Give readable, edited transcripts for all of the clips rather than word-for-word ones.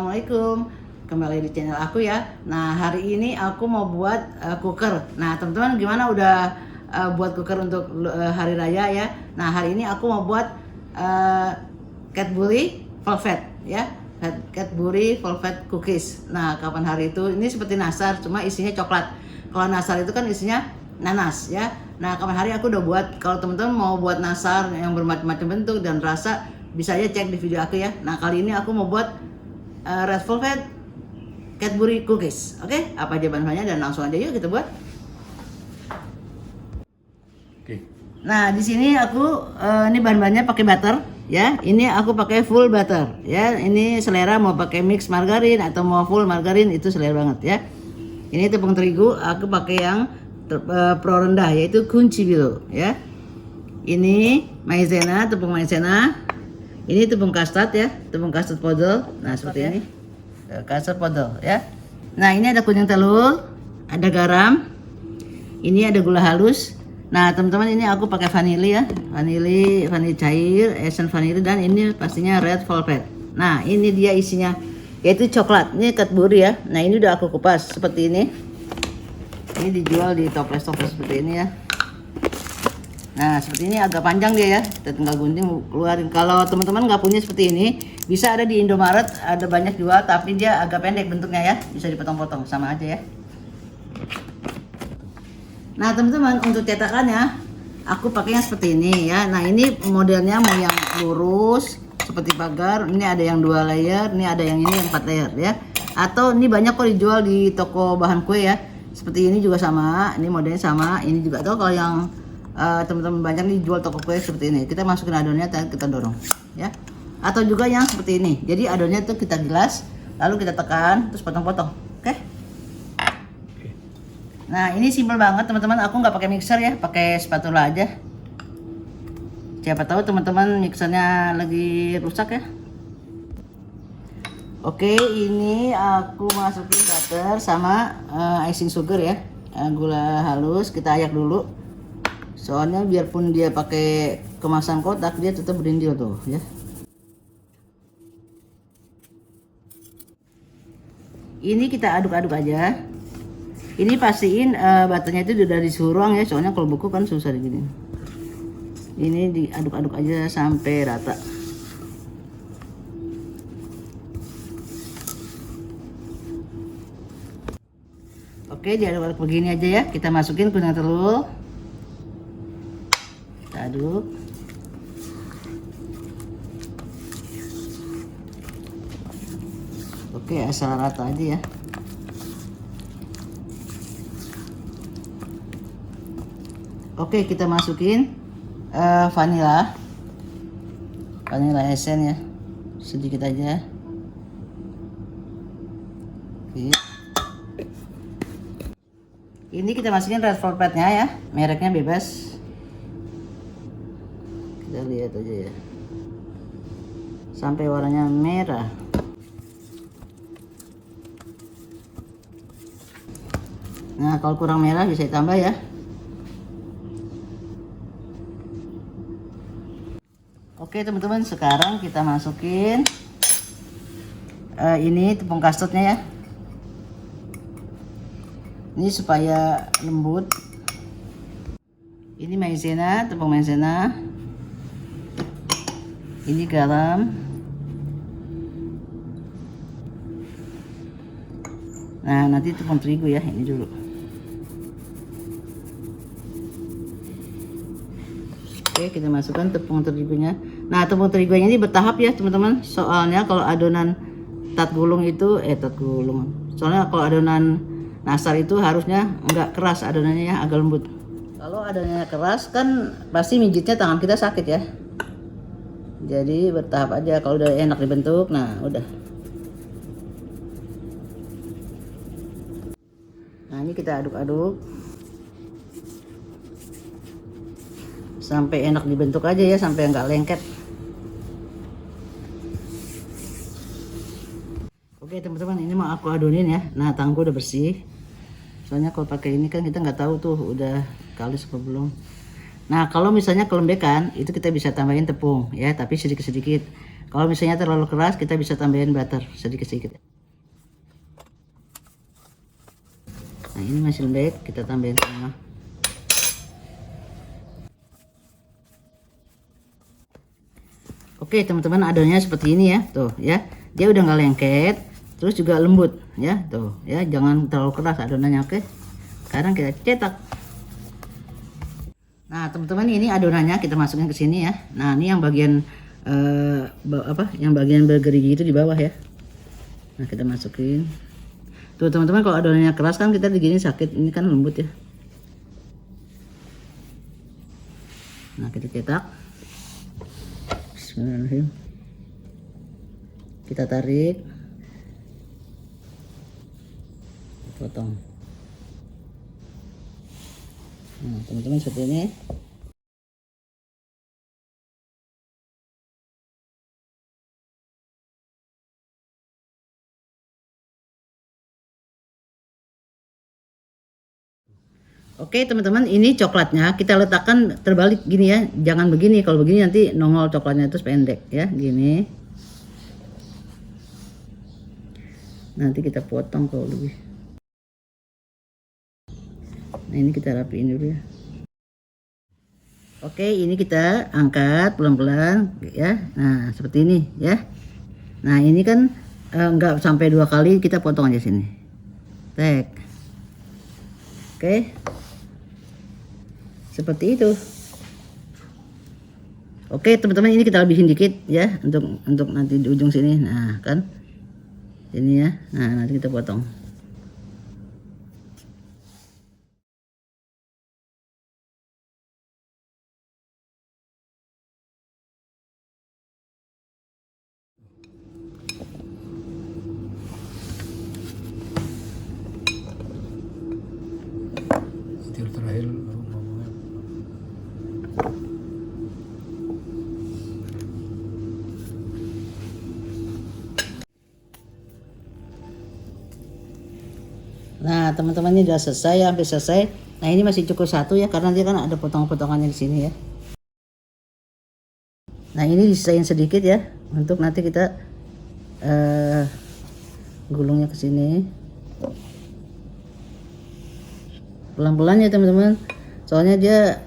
Assalamualaikum, kembali di channel aku ya. Nah, hari ini aku mau buat cooker. Nah, teman-teman gimana udah buat cooker untuk hari raya ya. Nah, hari ini aku mau buat Cadbury Velvet ya. Cadbury Velvet Cookies. Nah, kapan hari itu? Ini seperti nasar, cuma isinya coklat. Kalau nasar itu kan isinya nanas ya. Nah, kapan hari aku udah buat. Kalau teman-teman mau buat nasar yang bermacam-macam bentuk dan rasa, bisa aja cek di video aku ya. Nah, kali ini aku mau buat red velvet Cadbury cookies. Oke, apa aja bahan-bahannya dan langsung aja yuk kita buat. Oke. Nah, di sini aku ini bahan-bahannya pakai butter ya. Ini aku pakai full butter ya. Ini selera mau pakai mix margarin atau mau full margarin itu selera banget ya. Ini tepung terigu aku pakai yang pro rendah yaitu kunci biru ya. Ini maizena, tepung maizena. Ini tepung custard ya, tepung custard powder. Nah, seperti ini. Custard powder ya. Nah, ini ada kuning telur, ada garam. Ini ada gula halus. Nah, teman-teman ini aku pakai vanili ya. Vanili cair, essence vanili, dan ini pastinya red velvet. Nah, ini dia isinya yaitu coklat. Ini Cadbury ya. Nah, ini udah aku kupas seperti ini. Ini dijual di toples-toples seperti ini ya. Nah, seperti ini agak panjang dia ya. Kita tinggal gunting keluarin. Kalau teman-teman nggak punya seperti ini, bisa ada di Indomaret, ada banyak jual, tapi dia agak pendek bentuknya ya. Bisa dipotong-potong sama aja ya. Nah, teman-teman untuk cetakannya, aku pakainya seperti ini ya. Nah, ini modelnya mau yang lurus seperti pagar. Ini ada yang 2 layer, ini ada yang ini 4 layer ya. Atau ini banyak kok dijual di toko bahan kue ya. Seperti ini juga sama, ini modelnya sama, ini juga. Atau kalau yang teman-teman banyak nih jual toko kue seperti ini, kita masukin adonannya dan kita dorong ya. Atau juga yang seperti ini, jadi adonannya itu kita gilas lalu kita tekan terus potong-potong. Oke. Nah, ini simple banget teman-teman, aku nggak pakai mixer ya, pakai spatula aja. Siapa tahu teman-teman mixernya lagi rusak ya. Oke, ini aku masukin butter sama icing sugar ya, gula halus, kita ayak dulu. Soalnya biarpun dia pakai kemasan kotak, dia tetap berindil tuh ya. Ini kita aduk-aduk aja. Ini pastiin butternya itu udah di suhu ruang ya, soalnya kalau beku kan susah digini. Ini diaduk-aduk aja sampai rata. Oke, diaduk-aduk begini aja ya. Kita masukin kuning telur. Aduk. Oke, asal rata aja ya. Oke, kita masukin vanilla essence ya, sedikit aja. Oke. Ini kita masukin red velvetnya ya, mereknya bebas. Kita lihat aja ya sampai warnanya merah. Nah, kalau kurang merah bisa ditambah ya. Oke teman-teman, sekarang kita masukin ini tepung custardnya ya. Ini supaya lembut. Ini maizena, tepung maizena. Ini garam. Nah, nanti tepung terigu ya, ini dulu. Oke, kita masukkan tepung terigunya. Nah, tepung terigunya ini bertahap ya, teman-teman. Soalnya kalau adonan tat gulung itu Soalnya kalau adonan nasar itu harusnya enggak keras adonannya ya, agak lembut. Kalau adonannya keras kan pasti mijitnya tangan kita sakit ya. Jadi bertahap aja, kalau udah enak dibentuk, nah udah. Nah, ini kita aduk-aduk sampai enak dibentuk aja ya, sampai nggak lengket. Oke teman-teman, ini mau aku adonin ya. Nah, tanganku udah bersih. Soalnya kalau pakai ini kan kita nggak tahu tuh udah kalis apa belum. Nah, kalau misalnya kelembekan, itu kita bisa tambahin tepung ya, tapi sedikit-sedikit. Kalau misalnya terlalu keras, kita bisa tambahin butter sedikit-sedikit. Nah, ini masih lembek, kita tambahin semua. Oke, teman-teman, adonannya seperti ini ya, tuh ya. Dia udah nggak lengket, terus juga lembut ya, tuh ya. Jangan terlalu keras adonannya, oke. Sekarang kita cetak. Nah, teman-teman, ini adonannya kita masukin ke sini ya. Nah, ini yang bagian yang bagian bergerigi itu di bawah ya. Nah, kita masukin. Tuh, teman-teman, kalau adonannya keras kan kita digini sakit, ini kan lembut ya. Nah, kita cetak. Bismillahirrahmanirrahim. Kita tarik. Potong. Nah, teman-teman, seperti ini. Oke, teman-teman, ini coklatnya kita letakkan terbalik gini ya. Jangan begini, kalau begini nanti nongol coklatnya itu pendek ya, gini. Nanti kita potong kalau lebih. Nah, ini kita rapiin dulu ya. Oke, ini kita angkat pelan-pelan ya. Nah, seperti ini ya. Nah, ini kan enggak sampai 2 kali, kita potong aja sini. Tek. Oke. Seperti itu. Oke, teman-teman, ini kita lebihin dikit ya untuk nanti di ujung sini. Nah, kan. Ini ya. Nah, nanti kita potong. Terakhir Nah, teman-teman, ini udah selesai, hampir selesai. Nah, ini masih cukup satu ya, karena dia kan ada potong-potongannya di sini ya. Nah, ini disisain sedikit ya, untuk nanti kita gulungnya ke sini. Pelan-pelan ya, teman-teman. Soalnya dia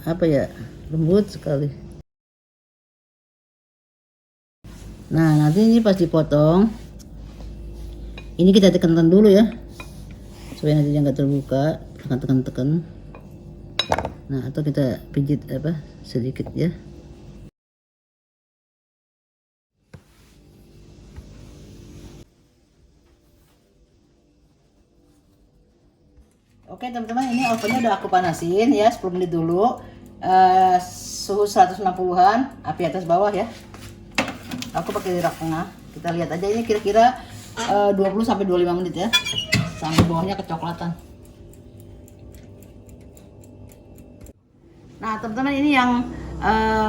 apa ya, lembut sekali. Nah, nanti ini pas dipotong, ini kita tekan dulu ya, supaya nanti dia nggak terbuka. Tekan. Nah, atau kita pijit sedikit ya. Oke, teman-teman, ini ovennya udah aku panasin ya 10 menit dulu. Suhu 160-an, api atas bawah ya. Aku pakai rak tengah. Kita lihat aja ini kira-kira 20 sampai 25 menit ya. Sampai bawahnya kecoklatan. Nah, teman-teman, ini yang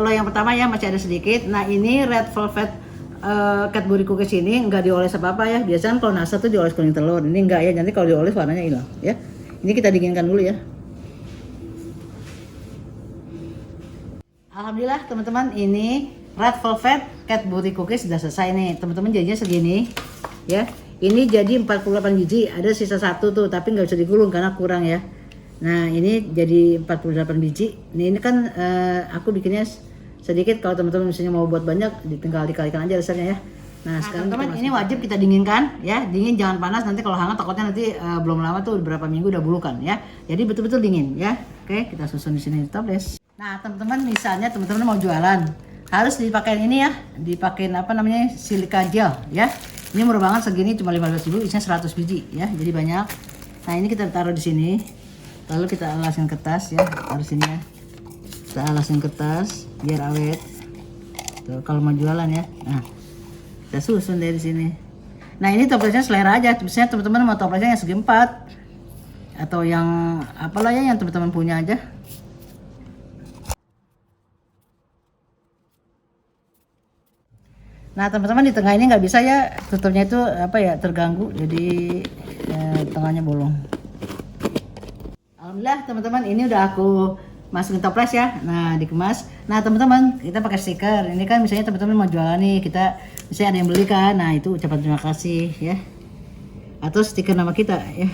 loyang pertama ya, masih ada sedikit. Nah, ini red velvet Cadbury cookies ini enggak dioles apa-apa ya. Biasanya kalau nastar tuh dioles kuning telur. Ini enggak ya. Nanti kalau dioles warnanya hilang ya. Ini kita dinginkan dulu ya. Alhamdulillah, teman-teman, ini red velvet Cadbury cookies sudah selesai nih. Teman-teman, jadinya segini ya. Ini jadi 48 biji, ada sisa satu tuh, tapi nggak bisa digulung karena kurang ya. Nah, ini jadi 48 biji. Ini kan aku bikinnya sedikit. Kalau teman-teman misalnya mau buat banyak, tinggal dikalikan aja rasanya ya. Nah, sekarang teman-teman, ini wajib kita dinginkan ya. Dingin, jangan panas, nanti kalau hangat takutnya nanti belum lama tuh beberapa minggu udah bulukan ya. Jadi betul-betul dingin ya. Oke, kita susun di sini toples. Nah, teman-teman, misalnya teman-teman mau jualan, harus dipakein ini ya, dipakein silika gel ya. Ini murah banget, segini cuma 15.000, isinya 100 biji ya, jadi banyak. Nah, ini kita taruh di sini, lalu kita alasin kertas ya, taruh sini ya. Kita alasin kertas biar awet. Tuh, kalau mau jualan ya. Nah, kita susun dari sini. Nah, ini toplesnya selera aja. Misalnya teman-teman mau toplesnya yang segi 4 atau yang apalah ya yang teman-teman punya aja. Nah, teman-teman, di tengah ini nggak bisa ya, tutupnya itu terganggu, jadi tengahnya bolong. Alhamdulillah, teman-teman, ini udah aku masukin toples ya. Nah, dikemas. Nah, teman-teman, kita pakai stiker. Ini kan misalnya teman-teman mau jualan nih, kita misalnya ada yang beli kan. Nah, itu ucapan terima kasih ya. Atau stiker nama kita ya.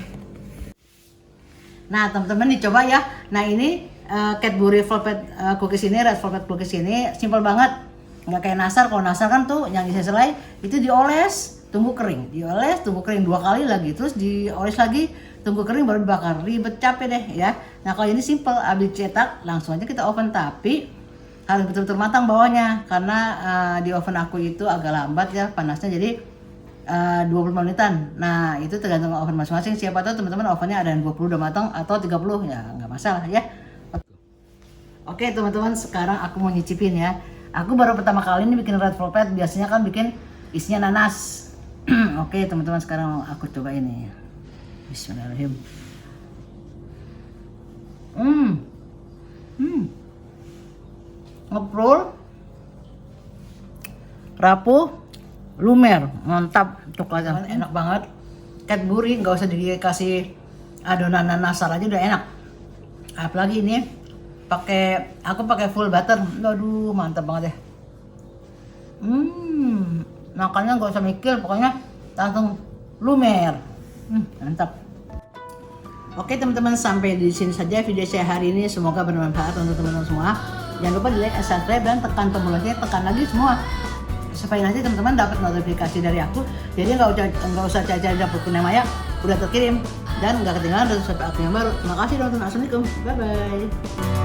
Nah, teman-teman dicoba ya. Nah, ini Cadbury Velvet cookies ini, red velvet cookies ini simple banget. Nggak kayak nasar. Kalau nasar kan tuh yang isi selai itu dioles, tunggu kering. Dioles, tunggu kering 2 kali lagi. Terus dioles lagi, tunggu kering baru dibakar. Ribet, capek deh ya. Nah, kalau ini simple, habis cetak langsung aja kita oven, tapi harus betul-betul matang bawahnya karena di oven aku itu agak lambat ya panasnya, jadi 20 menitan. Nah, itu tergantung oven masing-masing. Siapa tahu teman-teman ovennya ada yang 20 udah matang atau 30 ya nggak masalah ya. Oke teman-teman, sekarang aku mau nyicipin ya. Aku baru pertama kali ini bikin red velvet, biasanya kan bikin isinya nanas. Oke teman-teman, sekarang aku coba ini ya. Bismillahirrahmanirrahim. Ngeprul, rapuh, lumer, mantap coklatnya, enak banget. Cadbury nggak usah dikasih adonan nasar aja udah enak. Apalagi ini aku pakai full butter, aduh mantap banget ya. Makannya nggak usah mikir, pokoknya langsung lumer, mantap. Oke teman-teman, sampai di sini saja video saya hari ini. Semoga bermanfaat untuk teman-teman semua. Jangan lupa di like, subscribe, dan tekan tombol loncengnya, tekan lagi semua supaya nanti teman-teman dapat notifikasi dari aku. Jadi nggak usah cari-cari dapur Kurnia Maya, udah terkirim dan nggak ketinggalan dari sampai aku yang baru. Terima kasih teman-teman, assalamualaikum, bye bye.